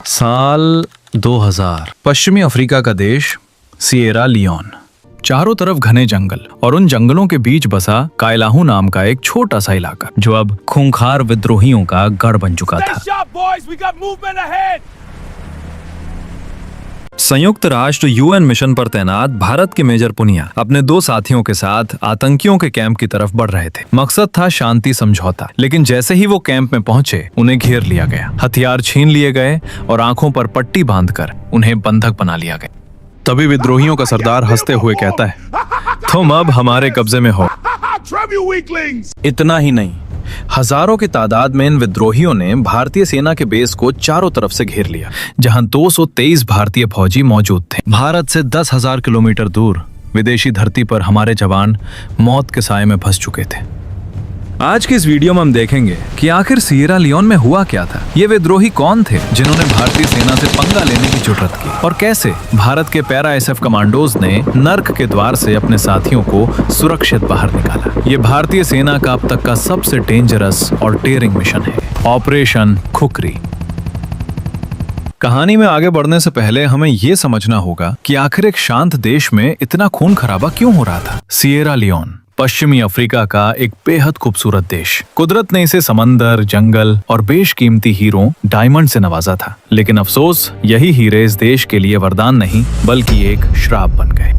साल 2000 पश्चिमी अफ्रीका का देश सिएरा लियोन। चारों तरफ घने जंगल और उन जंगलों के बीच बसा कायलाहू नाम का एक छोटा सा इलाका जो अब खूंखार विद्रोहियों का गढ़ बन चुका था। संयुक्त राष्ट्र यूएन मिशन पर तैनात भारत के मेजर पुनिया अपने दो साथियों के साथ आतंकियों के कैंप की तरफ बढ़ रहे थे। मकसद था शांति समझौता, लेकिन जैसे ही वो कैंप में पहुंचे उन्हें घेर लिया गया, हथियार छीन लिए गए और आंखों पर पट्टी बांधकर उन्हें बंधक बना लिया गया। तभी विद्रोहियों का सरदार हंसते हुए कहता है, तुम अब हमारे कब्जे में हो। इतना ही नहीं, हजारों की तादाद में इन विद्रोहियों ने भारतीय सेना के बेस को चारों तरफ से घेर लिया, जहां 223 भारतीय फौजी मौजूद थे। भारत से 10,000 किलोमीटर दूर विदेशी धरती पर हमारे जवान मौत के साए में फंस चुके थे। आज की इस वीडियो में हम देखेंगे कि आखिर सिएरा लियोन में हुआ क्या था, ये विद्रोही कौन थे जिन्होंने भारतीय सेना से पंगा लेने की जुर्रत की, और कैसे भारत के पैरा एसएफ कमांडोज ने नर्क के द्वार से अपने साथियों को सुरक्षित बाहर निकाला। ये भारतीय सेना का अब तक का सबसे डेंजरस और टेयरिंग मिशन है, ऑपरेशन खुखरी। कहानी में आगे बढ़ने से पहले हमें ये समझना होगा कि आखिर एक शांत देश में इतना खून खराबा क्यों हो रहा था। सिएरा लियोन पश्चिमी अफ्रीका का एक बेहद खूबसूरत देश। कुदरत ने इसे समंदर, जंगल और बेशकीमती हीरों डायमंड से नवाजा था, लेकिन अफसोस यही हीरे इस देश के लिए वरदान नहीं बल्कि एक श्राप बन गए।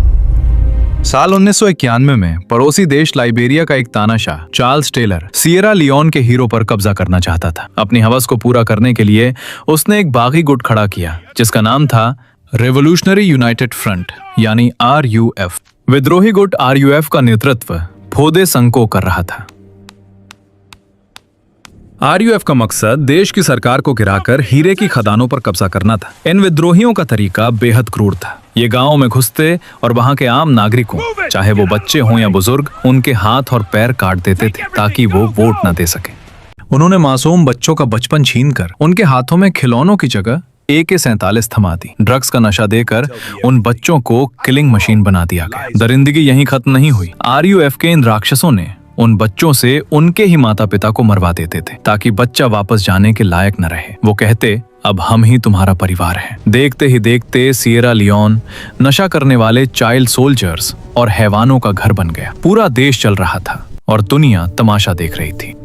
साल 1991 में पड़ोसी देश लाइबेरिया का एक तानाशाह चार्ल्स टेलर सिएरा लियोन के हीरो पर कब्जा करना चाहता था। अपनी हवस को पूरा करने के लिए उसने एक बागी गुट खड़ा किया जिसका नाम था रेवोल्यूशनरी यूनाइटेड फ्रंट यानी RUF। विद्रोही गुट RUF का नेतृत्व फोदे संको कर रहा था। RUF का मकसद देश की सरकार को गिराकर हीरे की खदानों पर कब्जा करना था। इन विद्रोहियों का तरीका बेहद क्रूर था। ये गांवों में घुसते और वहां के आम नागरिकों, चाहे वो बच्चे हों या बुजुर्ग, उनके हाथ और पैर काट देते थे ताकि वो वोट न दे सके। उन्होंने मासूम बच्चों का बचपन छीनकर उनके हाथों में खिलौनों की जगह AK-47 थमा दी। ड्रग्स का नशा देकर उन बच्चों को किलिंग मशीन बना दिया गया। दरिंदगी यहीं खत्म नहीं हुई। RUF के इन राक्षसों ने उन बच्चों से उनके ही माता पिता को मरवा देते थे ताकि बच्चा वापस जाने के लायक न रहे। वो कहते, अब हम ही तुम्हारा परिवार हैं। देखते ही देखते सिएरा लियोन नशा करने वाले चाइल्ड सोल्जर्स और हैवानों का घर बन गया। पूरा देश चल रहा था और दुनिया तमाशा देख रही थी।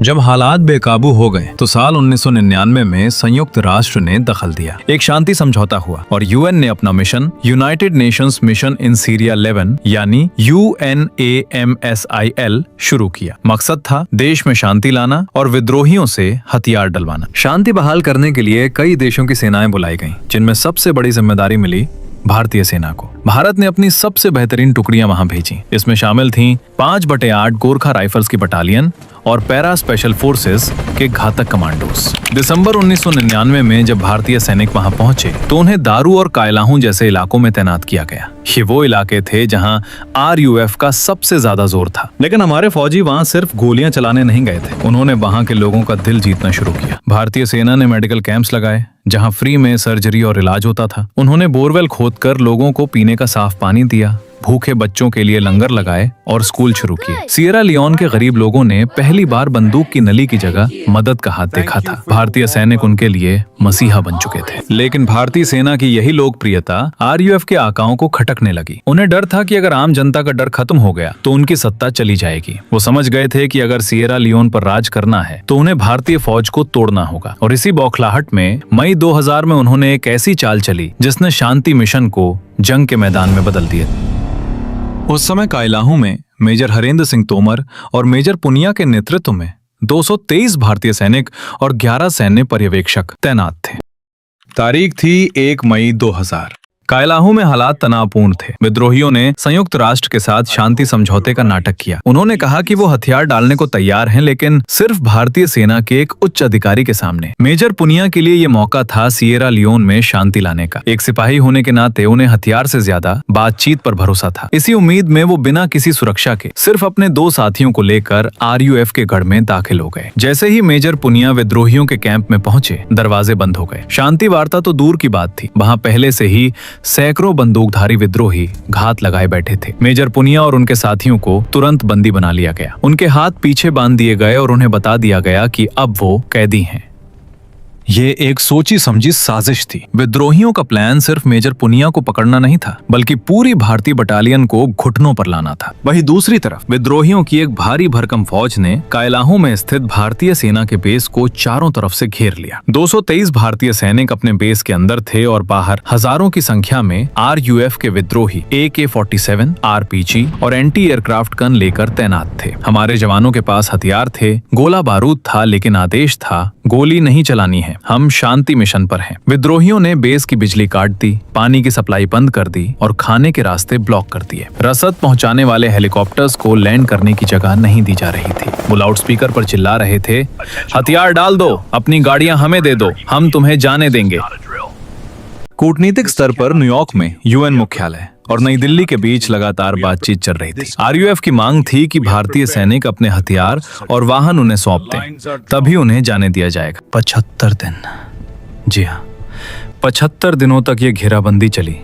जब हालात बेकाबू हो गए तो साल 1999 में संयुक्त राष्ट्र ने दखल दिया। एक शांति समझौता हुआ और UN ने अपना mission United Nations mission in Syria 11 यानी UNAMSIL शुरू किया। मकसद था देश में शांति लाना और विद्रोहियों से हथियार डलवाना। शांति बहाल करने के लिए कई देशों की सेनाएं बुलाई गईं, जिनमें सबसे बड़ी जिम्मेदारी मिली भारतीय सेना को। भारत ने अपनी सबसे बेहतरीन टुकड़ियां वहां भेजी। इसमें शामिल थीं 5/8 गोरखा राइफल्स की बटालियन और पैरा स्पेशल फोर्सेस के घातक कमांडोस। दिसंबर 1999 में जब भारतीय सैनिक वहां पहुंचे तो उन्हें दारू और कायलाहू जैसे इलाकों में तैनात किया गया। ये वो इलाके थे जहां RUF का सबसे ज्यादा जोर था। लेकिन हमारे फौजी वहां सिर्फ गोलियां चलाने नहीं गए थे, उन्होंने वहां के लोगों का दिल जीतना शुरू किया। भारतीय सेना ने मेडिकल कैंप्स लगाए जहां फ्री में सर्जरी और इलाज होता था। उन्होंने बोरवेल खोदकर लोगों को पीने का साफ पानी दिया, भूखे बच्चों के लिए लंगर लगाए और स्कूल शुरू किए। सिएरा लियोन के गरीब लोगों ने पहली बार बंदूक की नली की जगह मदद का हाथ देखा था। भारतीय सैनिक उनके लिए मसीहा बन चुके थे। लेकिन भारतीय सेना की यही लोकप्रियता RUF के आकाओं को खटकने लगी। उन्हें डर था कि अगर आम जनता का डर खत्म हो गया तो उनकी सत्ता चली जाएगी। वो समझ गए थे कि अगर सिएरा लियोन पर राज करना है तो उन्हें भारतीय फौज को तोड़ना होगा। और इसी बौखलाहट में मई 2000 में उन्होंने एक ऐसी चाल चली जिसने शांति मिशन को जंग के मैदान में बदल दिया। उस समय कायलाहू में मेजर हरेंद्र सिंह तोमर और मेजर पुनिया के नेतृत्व में 223 भारतीय सैनिक और 11 सैन्य पर्यवेक्षक तैनात थे। तारीख थी 1 मई 2000। कायलाहू में हालात तनावपूर्ण थे। विद्रोहियों ने संयुक्त राष्ट्र के साथ शांति समझौते का नाटक किया। उन्होंने कहा कि वो हथियार डालने को तैयार हैं, लेकिन सिर्फ भारतीय सेना के एक उच्च अधिकारी के सामने। मेजर पुनिया के लिए ये मौका था सिएरा लियोन में शांति लाने का। एक सिपाही होने के नाते उन्हें हथियार से ज्यादा बातचीत पर भरोसा था। इसी उम्मीद में वो बिना किसी सुरक्षा के सिर्फ अपने 2 साथियों को लेकर RUF के गढ़ में दाखिल हो गए। जैसे ही मेजर पुनिया विद्रोहियों के कैंप में पहुंचे, दरवाजे बंद हो गए। शांति वार्ता तो दूर की बात थी, वहां पहले से ही सैकड़ों बंदूकधारी विद्रोही घात लगाए बैठे थे। मेजर पुनिया और उनके साथियों को तुरंत बंदी बना लिया गया। उनके हाथ पीछे बांध दिए गए और उन्हें बता दिया गया कि अब वो कैदी हैं। ये एक सोची समझी साजिश थी। विद्रोहियों का प्लान सिर्फ मेजर पुनिया को पकड़ना नहीं था, बल्कि पूरी भारतीय बटालियन को घुटनों पर लाना था। वहीं दूसरी तरफ विद्रोहियों की एक भारी भरकम फौज ने कायलाहू में स्थित भारतीय सेना के बेस को चारों तरफ से घेर लिया। 223 भारतीय सैनिक अपने बेस के अंदर थे और बाहर हजारों की संख्या में RUF के विद्रोही AK-47, RPG और एंटी एयरक्राफ्ट गन लेकर तैनात थे। हमारे जवानों के पास हथियार थे, गोला बारूद था, लेकिन आदेश था गोली नहीं चलानी है, हम शांति मिशन पर हैं। विद्रोहियों ने बेस की बिजली काट दी, पानी की सप्लाई बंद कर दी और खाने के रास्ते ब्लॉक कर दिए। रसद पहुंचाने वाले हेलीकॉप्टर्स को लैंड करने की जगह नहीं दी जा रही थी। वो लाउड स्पीकर पर चिल्ला रहे थे, हथियार डाल दो, अपनी गाड़ियां हमें दे दो, हम तुम्हें जाने देंगे। कूटनीतिक स्तर पर न्यूयॉर्क में UN मुख्यालय और नई दिल्ली के बीच लगातार बातचीत चल रही थी। RUF की मांग थी कि भारतीय सैनिक अपने हथियार और वाहन उन्हें सौंप दें, तभी उन्हें जाने दिया जाएगा। 75 दिन, जी हाँ, 75 दिनों तक ये घेराबंदी चली।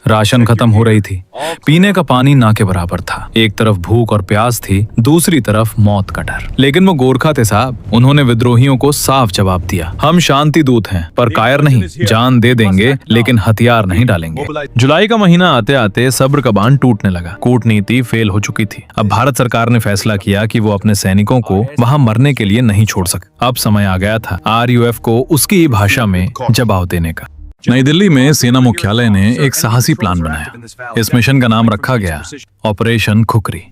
राशन खत्म हो रही थी, पीने का पानी ना के बराबर था। एक तरफ भूख और प्यास थी, दूसरी तरफ मौत का डर। लेकिन वो गोरखा थे साहब, उन्होंने विद्रोहियों को साफ जवाब दिया, हम शांति दूत हैं पर कायर नहीं, जान दे देंगे लेकिन हथियार नहीं डालेंगे। जुलाई का महीना आते आते सब्र का बांध टूटने लगा। कूटनीति फेल हो चुकी थी। अब भारत सरकार ने फैसला किया कि वो अपने सैनिकों को वहां मरने के लिए नहीं छोड़ सकते। अब समय आ गया था RUF को उसकी ही भाषा में जवाब देने का। नई दिल्ली में सेना मुख्यालय ने एक साहसी प्लान बनाया। इस मिशन का नाम रखा गया ऑपरेशन खुखरी।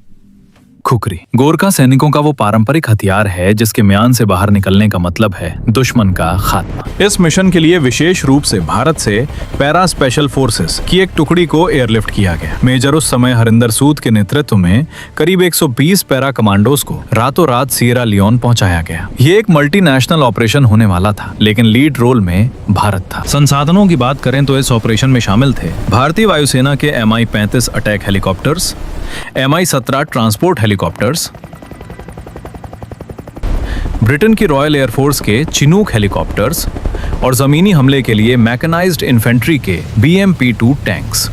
खुखरी गोरखा सैनिकों का वो पारंपरिक हथियार है जिसके म्यान से बाहर निकलने का मतलब है दुश्मन का खात्मा। इस मिशन के लिए विशेष रूप से भारत से पैरा स्पेशल फोर्सेस की एक टुकड़ी को एयरलिफ्ट किया गया। मेजर उस समय हरिंदर सूद के नेतृत्व में करीब 120 पैरा कमांडोज को रातों रात सिएरा लियोन पहुंचाया गया। ये एक मल्टीनेशनल ऑपरेशन होने वाला था, लेकिन लीड रोल में भारत था। संसाधनों की बात करें तो इस ऑपरेशन में शामिल थे भारतीय वायुसेना के MI-35 attack helicopters, MI-17 transport helicopters, Britain की रॉयल एयरफोर्स के चिनूक हेलीकॉप्टर्स और जमीनी हमले के लिए मैकेनाइज्ड इन्फेंट्री के BMP-2 टैंक्स।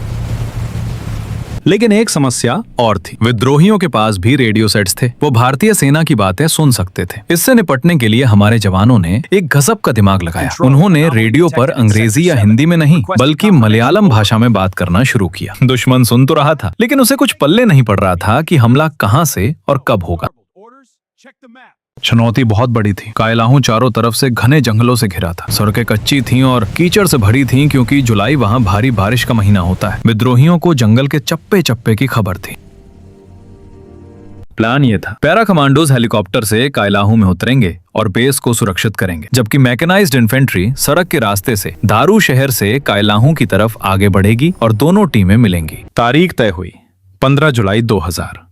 लेकिन एक समस्या और थी, विद्रोहियों के पास भी रेडियो सेट्स थे। वो भारतीय सेना की बातें सुन सकते थे। इससे निपटने के लिए हमारे जवानों ने एक गजब का दिमाग लगाया। उन्होंने रेडियो पर अंग्रेजी या हिंदी में नहीं बल्कि मलयालम भाषा में बात करना शुरू किया। दुश्मन सुन तो रहा था, लेकिन उसे कुछ पल्ले नहीं पड़ रहा था कि हमला कहां से और कब होगा। चुनौती बहुत बड़ी थी। कायलाहू चारों तरफ से घने जंगलों से घिरा था। सड़कें कच्ची थीं और कीचड़ से भरी थीं क्योंकि जुलाई वहां भारी बारिश का महीना होता है। विद्रोहियों को जंगल के चप्पे चप्पे की खबर थी। प्लान ये था, पैरा कमांडोज हेलीकॉप्टर से कायलाहू में उतरेंगे और बेस को सुरक्षित करेंगे, जबकि मैकेनाइज्ड इन्फेंट्री सड़क के रास्ते से दारू शहर से कायलाहू की तरफ आगे बढ़ेगी और दोनों टीमें मिलेंगी। तारीख तय हुई 15 जुलाई 2000।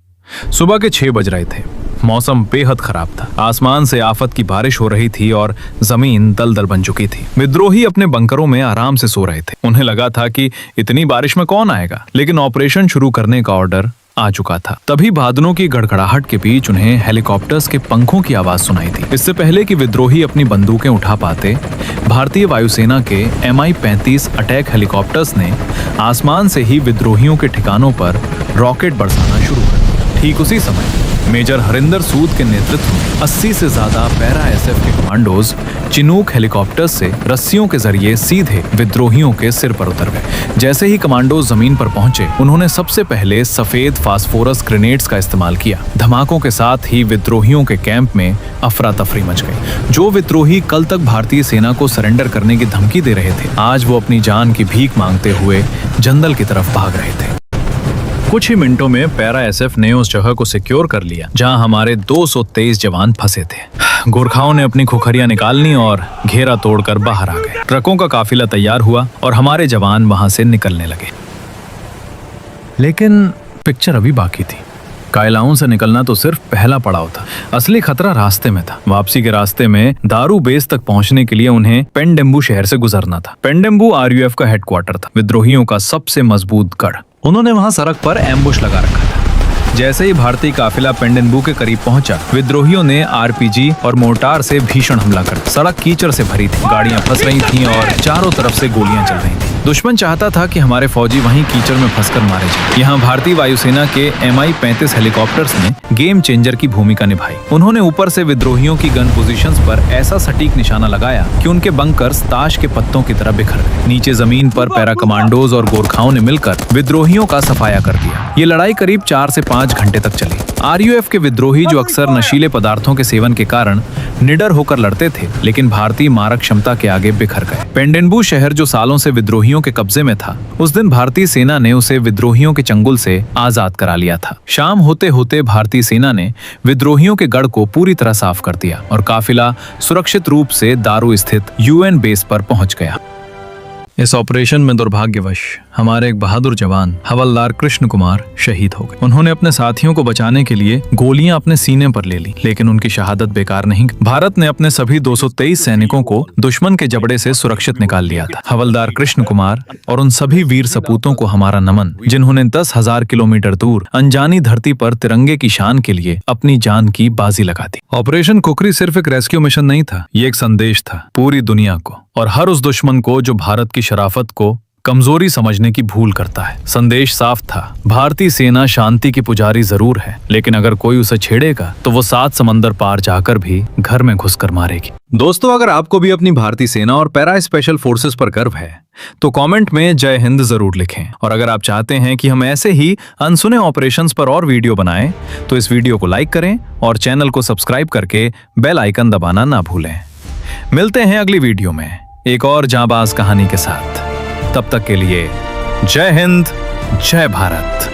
सुबह के 6 बज रहे थे। मौसम बेहद खराब था। आसमान से आफत की बारिश हो रही थी और जमीन दलदल बन चुकी थी। विद्रोही अपने बंकरों में आराम से सो रहे थे। उन्हें लगा था कि इतनी बारिश में कौन आएगा, लेकिन ऑपरेशन शुरू करने का ऑर्डर आ चुका था। तभी बादलों की गड़गड़ाहट के बीच उन्हें हेलीकॉप्टर्स के पंखों की आवाज सुनाई थी। इससे पहले कि विद्रोही अपनी बंदूकें उठा पाते, भारतीय वायुसेना के MI-35 अटैक हेलीकॉप्टर्स ने आसमान से ही विद्रोहियों के ठिकानों पर रॉकेट बरसाना शुरू कर दिया। ठीक उसी समय मेजर हरिंदर सूद के नेतृत्व में 80 से ज्यादा पैरा SF के कमांडोज चिनूक हेलीकॉप्टर्स से रस्सियों के जरिए सीधे विद्रोहियों के सिर पर उतर गए। जैसे ही कमांडोज जमीन पर पहुंचे, उन्होंने सबसे पहले सफेद फास्फोरस ग्रेनेड्स का इस्तेमाल किया। धमाकों के साथ ही विद्रोहियों के कैंप में अफरा तफरी मच गई। जो विद्रोही कल तक भारतीय सेना को सरेंडर करने की धमकी दे रहे थे, आज वो अपनी जान की भीख मांगते हुए जंगल की तरफ भाग रहे थे। कुछ ही मिनटों में पैरा SF ने उस जगह को सिक्योर कर लिया जहां हमारे 223 जवान फंसे थे। गोरखाओं ने अपनी खुखरियां निकाल ली और घेरा तोड़कर बाहर आ गए। ट्रकों का काफिला तैयार हुआ और हमारे जवान वहां से निकलने लगे। लेकिन पिक्चर अभी बाकी थी। कायलाहू से निकलना तो सिर्फ पहला पड़ाव था। असली खतरा रास्ते में था। वापसी के रास्ते में दारू बेस तक पहुंचने के लिए उन्हें पेंडेम्बू शहर से गुजरना था। पेंडेम्बू RUF का हेडक्वार्टर था, विद्रोहियों का सबसे मजबूत गढ़। उन्होंने वहां सड़क पर एम्बुश लगा रखा था। जैसे ही भारतीय काफिला पेंडेम्बू के करीब पहुंचा, विद्रोहियों ने RPG और मोर्टार से भीषण हमला कर। सड़क कीचड़ से भरी थी, गाड़ियां फंस रही थीं और चारों तरफ से गोलियां चल रही थीं। दुश्मन चाहता था कि हमारे फौजी वहीं कीचड़ में फंसकर मारे जाएं। यहाँ भारतीय वायुसेना के Mi-35 हेलीकॉप्टर्स ने गेम चेंजर की भूमिका निभाई। उन्होंने ऊपर से विद्रोहियों की गन पोजीशंस पर ऐसा सटीक निशाना लगाया कि उनके बंकर्स ताश के पत्तों की तरह बिखर गए। नीचे जमीन पर पैरा कमांडोज और गोरखाओं ने मिलकर विद्रोहियों का सफाया कर दिया। ये लड़ाई करीब 4 से 5 घंटे तक चली। RUF के विद्रोही, जो अक्सर नशीले पदार्थों के सेवन के कारण निडर होकर लड़ते थे, लेकिन भारतीय मारक क्षमता के आगे बिखर गए। पेंडेनबू शहर, जो सालों से विद्रोहियों के कब्जे में था, उस दिन भारतीय सेना ने उसे विद्रोहियों के चंगुल से आजाद करा लिया था। शाम होते होते भारतीय सेना ने विद्रोहियों के गढ़ को पूरी तरह साफ कर दिया और काफिला सुरक्षित रूप से दारू स्थित UN बेस पर पहुंच गया। इस ऑपरेशन में दुर्भाग्यवश हमारे एक बहादुर जवान हवलदार कृष्ण कुमार शहीद हो गए। उन्होंने अपने साथियों को बचाने के लिए गोलियां अपने सीने पर ले ली, लेकिन उनकी शहादत बेकार नहीं। भारत ने अपने सभी 223 सैनिकों को दुश्मन के जबड़े से सुरक्षित निकाल लिया था। हवलदार कृष्ण कुमार और उन सभी वीर सपूतों को हमारा नमन, जिन्होंने 10,000 किलोमीटर दूर अनजानी धरती पर तिरंगे की शान के लिए अपनी जान की बाजी लगा दी। ऑपरेशन कुकरी सिर्फ एक रेस्क्यू मिशन नहीं था, ये एक संदेश था पूरी दुनिया को और हर उस दुश्मन को जो भारत की शराफत को कमजोरी समझने की भूल करता है। संदेश साफ था, भारतीय सेना शांति की पुजारी जरूर है, लेकिन अगर कोई उसे छेड़ेगा तो वो 7 समंदर पार जाकर भी घर में घुसकर मारेगी। दोस्तों, अगर आपको भी अपनी भारतीय सेना और पैरा स्पेशल फोर्सेस पर गर्व है तो कमेंट में जय हिंद जरूर लिखें। और अगर आप चाहते हैं कि हम ऐसे ही अनसुने ऑपरेशंस पर और वीडियो बनाएं तो इस वीडियो को लाइक करें और चैनल को सब्सक्राइब करके बेल आइकन दबाना ना भूलें। मिलते हैं अगली वीडियो में एक और जांबाज कहानी के साथ। तब तक के लिए जय हिंद, जय भारत।